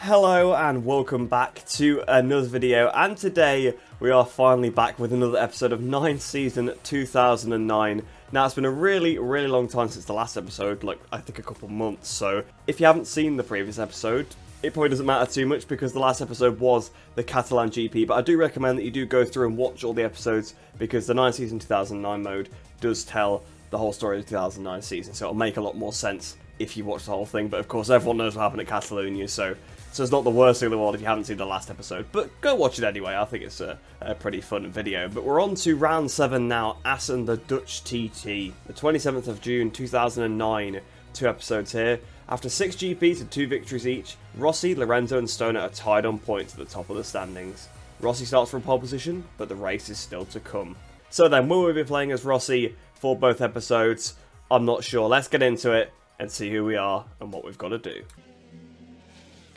Hello and welcome back to another video, and today we are finally back with another episode of 9th Season 2009. Now it's been a really long time since the last episode, like I think a couple months, so if you haven't seen the previous episode, it probably doesn't matter too much because the last episode was the Catalan GP, but I do recommend that you do go through and watch all the episodes because the 9th Season 2009 mode does tell the whole story of the 2009 season, so it'll make a lot more sense if you watch the whole thing. But of course everyone knows what happened at Catalonia, so it's not the worst thing in the world if you haven't seen the last episode, but go watch it anyway. I think it's a pretty fun video. But we're on to round 7 now, Assen, the Dutch TT. The 27th of June 2009, 2 episodes here. After 6 GPs and 2 victories each, Rossi, Lorenzo and Stoner are tied on points at the top of the standings. Rossi starts from pole position, but the race is still to come. So then, will we be playing as Rossi for both episodes? I'm not sure. Let's get into it and see who we are and what we've got to do.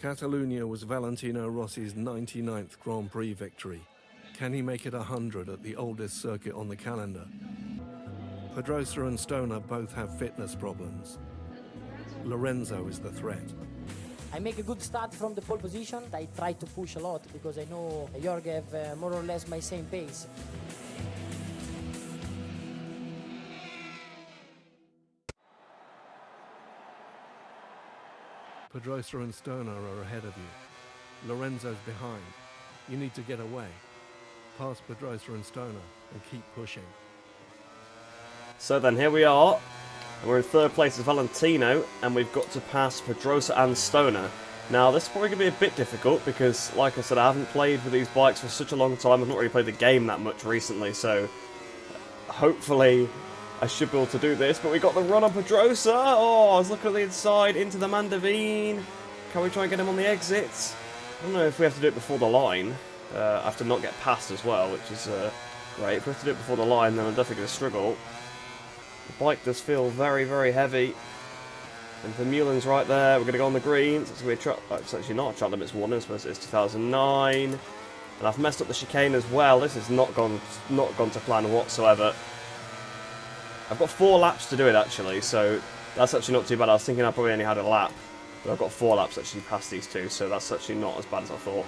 Catalunya was Valentino Rossi's 99th Grand Prix victory. Can he make it 100 at the oldest circuit on the calendar? Pedrosa and Stoner both have fitness problems. Lorenzo is the threat. I make a good start from the pole position. I try to push a lot because I know Jorge have more or less my same pace. Pedrosa and Stoner are ahead of you. Lorenzo's behind. You need to get away. Pass Pedrosa and Stoner and keep pushing. So then, here we are. We're in 3rd place as Valentino, and we've got to pass Pedrosa and Stoner. Now, this is probably going to be a bit difficult because, like I said, I haven't played with these bikes for such a long time. I've not really played the game that much recently, so hopefully I should be able to do this. But we got the run on Pedrosa. Oh, I was looking at the inside into the Mandavine. Can we try and get him on the exits? I don't know if we have to do it before the line. I have to not get past as well, which is great. If we have to do it before the line, then I'm definitely going to struggle. The bike does feel very heavy. And Vermeulen's right there. We're going to go on the greens. It's going to be a track. It's actually not a track limits 1. I suppose it's 2009. And I've messed up the chicane as well. This has not gone to plan whatsoever. I've got 4 laps to do it actually, so that's actually not too bad. I was thinking I probably only had a lap, but I've got 4 laps actually past these 2, so that's actually not as bad as I thought.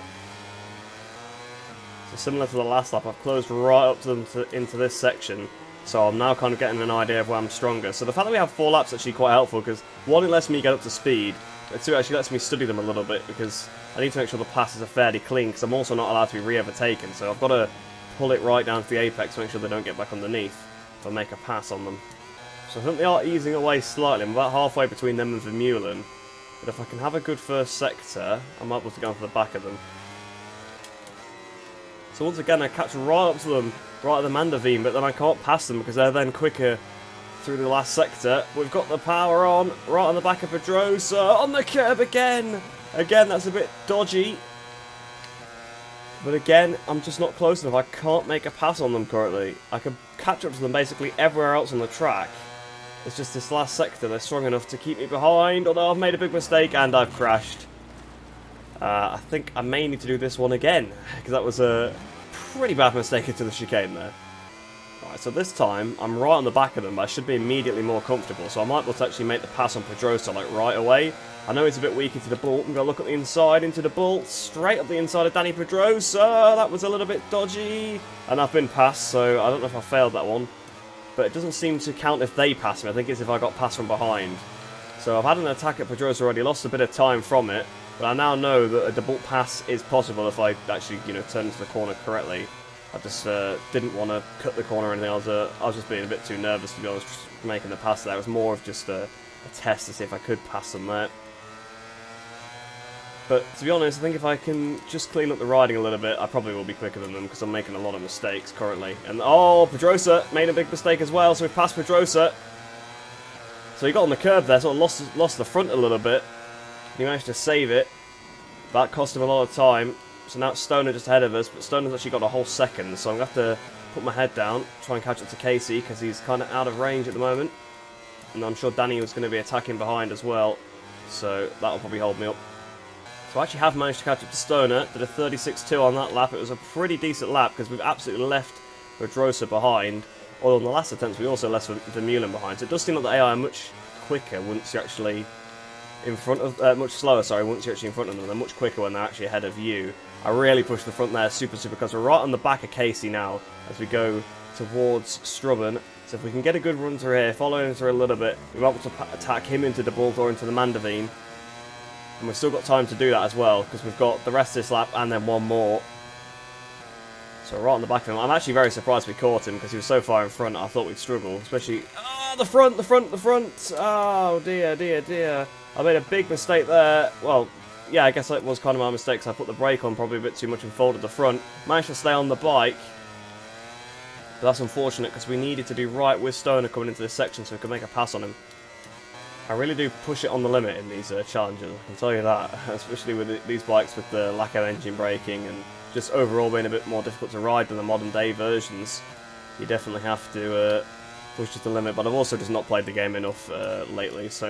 So similar to the last lap, I've closed right up to them into this section, so I'm now kind of getting an idea of where I'm stronger. So the fact that we have 4 laps is actually quite helpful, because 1, it lets me get up to speed, but 2, it actually lets me study them a little bit, because I need to make sure the passes are fairly clean, because I'm also not allowed to be re-overtaken, so I've got to pull it right down to the apex to make sure they don't get back underneath if I make a pass on them. So I think they are easing away slightly. I'm about halfway between them and Vermeulen, but if I can have a good first sector, I might be able to go into the back of them. So once again, I catch right up to them, right at the Mandavine, but then I can't pass them because they're then quicker through the last sector. We've got the power on, right on the back of Pedrosa, on the curb again! Again, that's a bit dodgy. But again, I'm just not close enough. I can't make a pass on them currently. I can catch up to them basically everywhere else on the track. It's just this last sector, they're strong enough to keep me behind, although I've made a big mistake and I've crashed. I think I may need to do this one again, because that was a pretty bad mistake into the chicane there. Alright, so this time, I'm right on the back of them, but I should be immediately more comfortable, so I might be able to actually make the pass on Pedrosa, like, right away. I know it's a bit weak into the bolt. I'm going to look at the inside, into the bolt, straight up the inside of Danny Pedrosa. That was a little bit dodgy. And I've been passed, so I don't know if I failed that one. But it doesn't seem to count if they pass me. I think it's if I got passed from behind. So I've had an attack at Pedrosa already, lost a bit of time from it. But I now know that a double pass is possible if I actually, turn into the corner correctly. I just didn't want to cut the corner or anything. I was just being a bit too nervous to be honest, making the pass there. It was more of just a test to see if I could pass them there. But to be honest, I think if I can just clean up the riding a little bit, I probably will be quicker than them because I'm making a lot of mistakes currently. And oh, Pedrosa made a big mistake as well, so we've passed Pedrosa. So he got on the curb there, sort of lost the front a little bit. He managed to save it. That cost him a lot of time. So now it's Stoner just ahead of us, but Stoner's actually got a whole second, so I'm going to have to put my head down, try and catch up to Casey because he's kind of out of range at the moment. And I'm sure Danny was going to be attacking behind as well, so that'll probably hold me up. So I actually have managed to catch up to Stoner, did a 36.2 on that lap. It was a pretty decent lap because we've absolutely left Pedrosa behind. Although in the last attempts we also left Vermeulen behind. So it does seem like the AI are much quicker once you actually in front of, much slower, sorry, once you're actually in front of them. They're much quicker when they're actually ahead of you. I really push the front there super, because we're right on the back of Casey now as we go towards Strubben. So if we can get a good run through here, follow him through a little bit, we're able to attack him into De Bolt or into the Mandavine. And we've still got time to do that as well, because we've got the rest of this lap and then one more. So right on the back of him. I'm actually very surprised we caught him, because he was so far in front, I thought we'd struggle. Especially, oh, the front! Oh, dear, dear, dear. I made a big mistake there. Well, yeah, I guess it was kind of my mistake, because I put the brake on probably a bit too much and folded the front. Managed to stay on the bike. But that's unfortunate, because we needed to be right with Stoner coming into this section so we could make a pass on him. I really do push it on the limit in these challenges, I can tell you that. Especially with these bikes with the lack of engine braking and just overall being a bit more difficult to ride than the modern day versions. You definitely have to push to the limit, but I've also just not played the game enough lately, so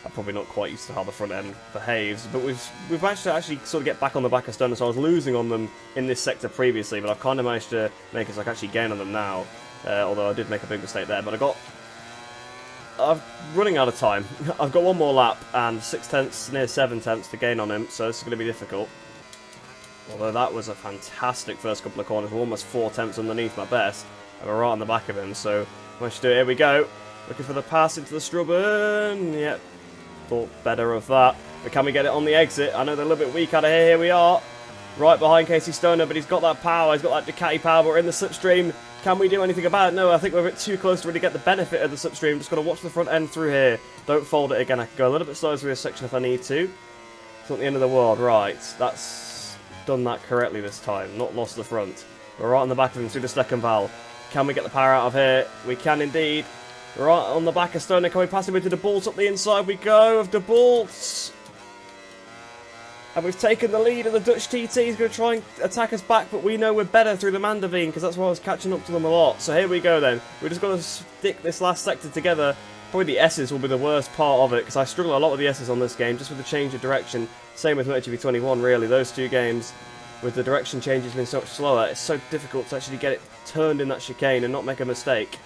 I'm probably not quite used to how the front end behaves. But we've managed to actually sort of get back on the back of Stoner, so I was losing on them in this sector previously, but I've kind of managed to make it so I can actually gain on them now. Although I did make a big mistake there, but I'm running out of time. I've got one more lap and 6 tenths, near 7 tenths to gain on him, so this is going to be difficult. Although that was a fantastic first couple of corners. We're almost 4 tenths underneath my best. And we're right on the back of him, so we should do it. Here we go. Looking for the pass into the Strubben. Yep. Thought better of that. But can we get it on the exit? I know they're a little bit weak out of here. Here we are. Right behind Casey Stoner, but he's got that power. He's got that Ducati power, but we're in the slipstream. Can we do anything about it? No, I think we're a bit too close to really get the benefit of the slipstream. Just got to watch the front end through here. Don't fold it again. I can go a little bit slower through this section if I need to. It's not the end of the world. Right. That's done that correctly this time. Not lost the front. We're right on the back of him through the second valve. Can we get the power out of here? We can indeed. We're right on the back of Stoner. Can we pass him into De Bolt up the inside? We go of De Bolt. And we've taken the lead, and the Dutch TT is going to try and attack us back, but we know we're better through the Mandavine, because that's why I was catching up to them a lot. So here we go then. We're just going to stick this last sector together. Probably the S's will be the worst part of it, because I struggle a lot with the S's on this game, just with the change of direction. Same with MotoGP 21, really. Those two games, with the direction changes being so much slower, it's so difficult to actually get it turned in that chicane and not make a mistake.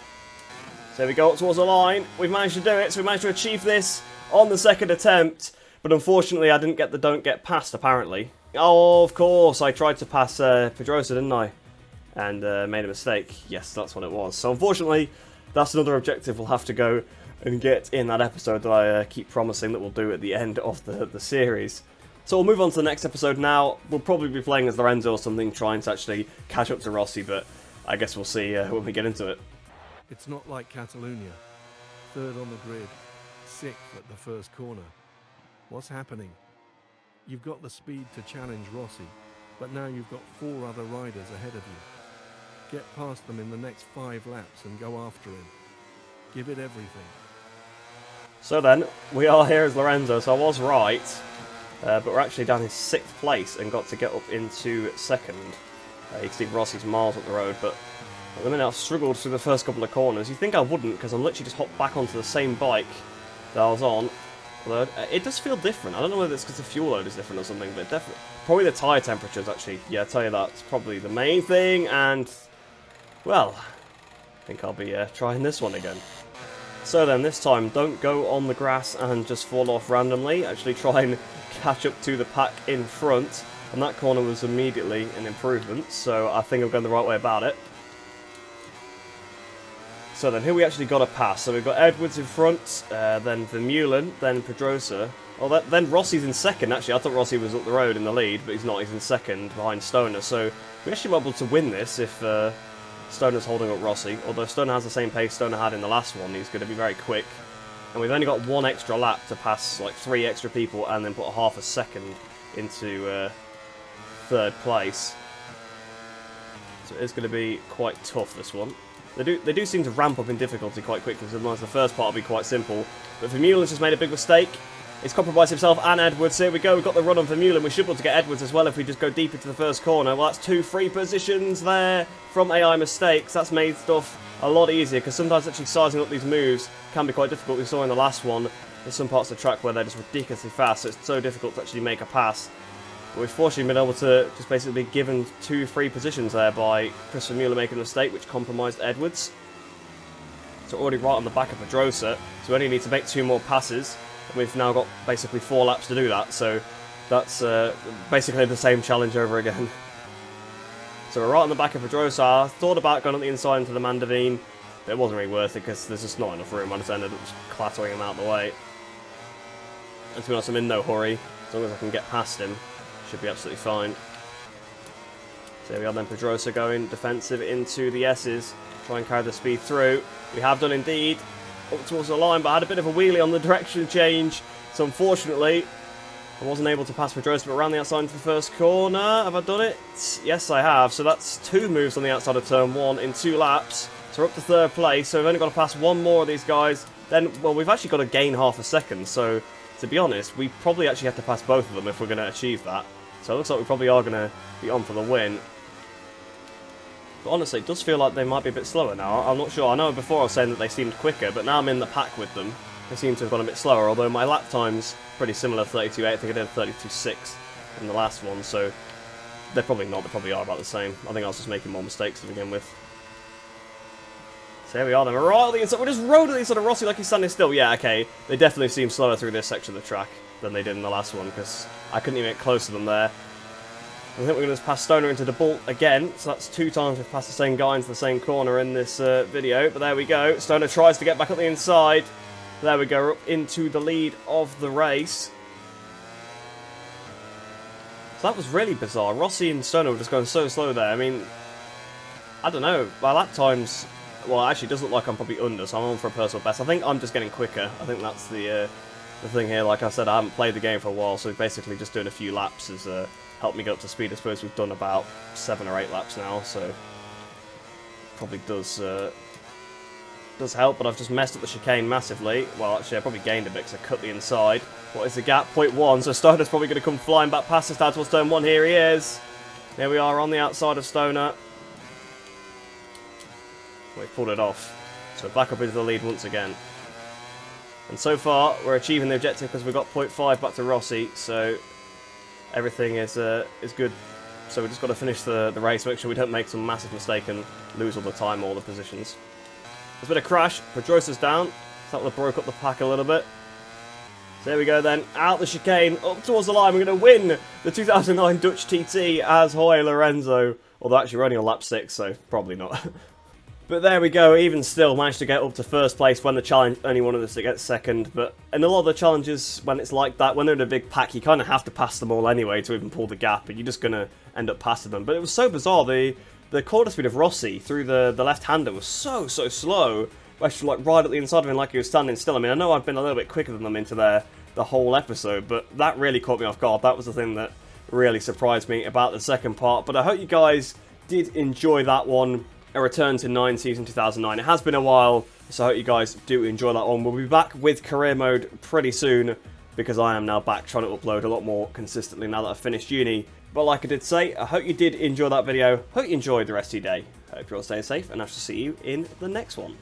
So we go up towards the line. We've managed to do it, so we managed to achieve this on the second attempt. But unfortunately, I didn't get the don't get past, apparently. Oh, of course, I tried to pass Pedrosa, didn't I? And made a mistake. Yes, that's what it was. So unfortunately, that's another objective we'll have to go and get in that episode that I keep promising that we'll do at the end of the series. So we'll move on to the next episode now. We'll probably be playing as Lorenzo or something, trying to actually catch up to Rossi, but I guess we'll see when we get into it. It's not like Catalonia. Third on the grid, 6th at the first corner. What's happening? You've got the speed to challenge Rossi, but now you've got 4 other riders ahead of you. Get past them in the next 5 laps and go after him. Give it everything. So then, we are here as Lorenzo, so I was right, but we're actually down in 6th place and got to get up into 2nd. You can see Rossi's miles up the road, but at the minute I've struggled through the first couple of corners. You'd think I wouldn't, because I'm literally just hopped back onto the same bike that I was on. Although it does feel different. I don't know whether it's because the fuel load is different or something, but definitely, probably the tyre temperatures actually. Yeah, I'll tell you that's probably the main thing. And well, I think I'll be trying this one again. So then, this time, don't go on the grass and just fall off randomly. Actually, try and catch up to the pack in front. And that corner was immediately an improvement, so I think I'm going the right way about it. So then, who we actually got to pass? So we've got Edwards in front, then Vermeulen, then Pedrosa. Oh, then Rossi's in 2nd, actually. I thought Rossi was up the road in the lead, but he's not. He's in 2nd behind Stoner. So we actually were able to win this if Stoner's holding up Rossi. Although Stoner has the same pace Stoner had in the last one, he's going to be very quick. And we've only got 1 extra lap to pass like 3 extra people and then put half a second into 3rd place. So it's going to be quite tough, this one. They do seem to ramp up in difficulty quite quickly, sometimes the first part will be quite simple. But Vermeulen's just made a big mistake. He's compromised himself and Edwards. Here we go, we've got the run on Vermeulen. We should be able to get Edwards as well if we just go deep into the first corner. Well, that's 2 free positions there from AI mistakes. That's made stuff a lot easier, because sometimes actually sizing up these moves can be quite difficult. We saw in the last one, there's some parts of the track where they're just ridiculously fast, so it's so difficult to actually make a pass. But we've fortunately been able to just basically be given 2 free positions there by Chris Vermeulen making a mistake, which compromised Edwards. So already right on the back of Pedrosa, so we only need to make 2 more passes. We've now got basically 4 laps to do that, so that's basically the same challenge over again. So we're right on the back of Pedrosa. I thought about going on the inside into the Mandavine, but it wasn't really worth it because there's just not enough room. I just ended up just clattering him out the way. And to be honest, I'm in no hurry. As long as I can get past him, should be absolutely fine. So we are then Pedrosa going defensive into the S's, try and carry the speed through. We have done indeed, up towards the line, but I had a bit of a wheelie on the direction change, so unfortunately I wasn't able to pass Pedrosa, but around the outside into the first corner. Have I done it? Yes, I have. So that's 2 moves on the outside of turn 1 in 2 laps. So we're up to 3rd place, so we've only got to pass 1 more of these guys. Then, well, we've actually got to gain half a second, so to be honest, we probably actually have to pass both of them if we're going to achieve that. So it looks like we probably are going to be on for the win. But honestly, it does feel like they might be a bit slower now. I'm not sure. I know before I was saying that they seemed quicker, but now I'm in the pack with them. They seem to have gone a bit slower, although my lap time's pretty similar, 32.8. I think I did 32.6 in the last one, so they're probably not. They probably are about the same. I think I was just making more mistakes to begin with. So here we are then. We're right on the inside. We're just road on the inside of Rossi like he's standing still. Yeah, okay. They definitely seem slower through this section of the track than they did in the last one, because I couldn't even get close to them there. I think we're going to just pass Stoner into the Bolt again, so that's 2 times we've passed the same guy into the same corner in this video, but there we go. Stoner tries to get back up the inside. There we go, up into the lead of the race. So that was really bizarre. Rossi and Stoner were just going so slow there. I mean, I don't know. My lap times, well, actually, it does look like I'm probably under, so I'm on for a personal best. I think I'm just getting quicker. I think that's the thing here. Like I said, I haven't played the game for a while, so basically just doing a few laps has helped me get up to speed. I suppose we've done about 7 or 8 laps now, so probably does help, but I've just messed up the chicane massively. Well, actually, I probably gained a bit because I cut the inside. What is the gap? 0.1, so Stoner's probably going to come flying back past us towards turn 1. Here he is. Here we are on the outside of Stoner. We've pulled it off. So back up into the lead once again. And so far, we're achieving the objective because we've got 0.5 back to Rossi, so everything is good. So we've just got to finish the race, make sure we don't make some massive mistake and lose all the time, all the positions. There's been a crash. Pedrosa's down. So that would have broke up the pack a little bit. So there we go then. Out the chicane, up towards the line. We're going to win the 2009 Dutch TT as Jorge Lorenzo. Although actually we're only on lap 6, so probably not. But there we go. Even still, managed to get up to 1st place when the challenge only wanted us to get 2nd. But in a lot of the challenges, when it's like that, when they're in a big pack, you kind of have to pass them all anyway to even pull the gap. And you're just going to end up passing them. But it was so bizarre. The quarter speed of Rossi through the left-hander was so slow. Actually, like right at the inside of him, like he was standing still. I mean, I know I've been a little bit quicker than them into the whole episode, but that really caught me off guard. That was the thing that really surprised me about the second part. But I hope you guys did enjoy that one. A return to 9 season 2009. It has been a while, so I hope you guys do enjoy that one. We'll be back with career mode pretty soon, because I am now back trying to upload a lot more consistently now that I've finished uni. But like I did say, I hope you did enjoy that video. Hope you enjoyed the rest of your day. Hope you're all staying safe, and I shall see you in the next one.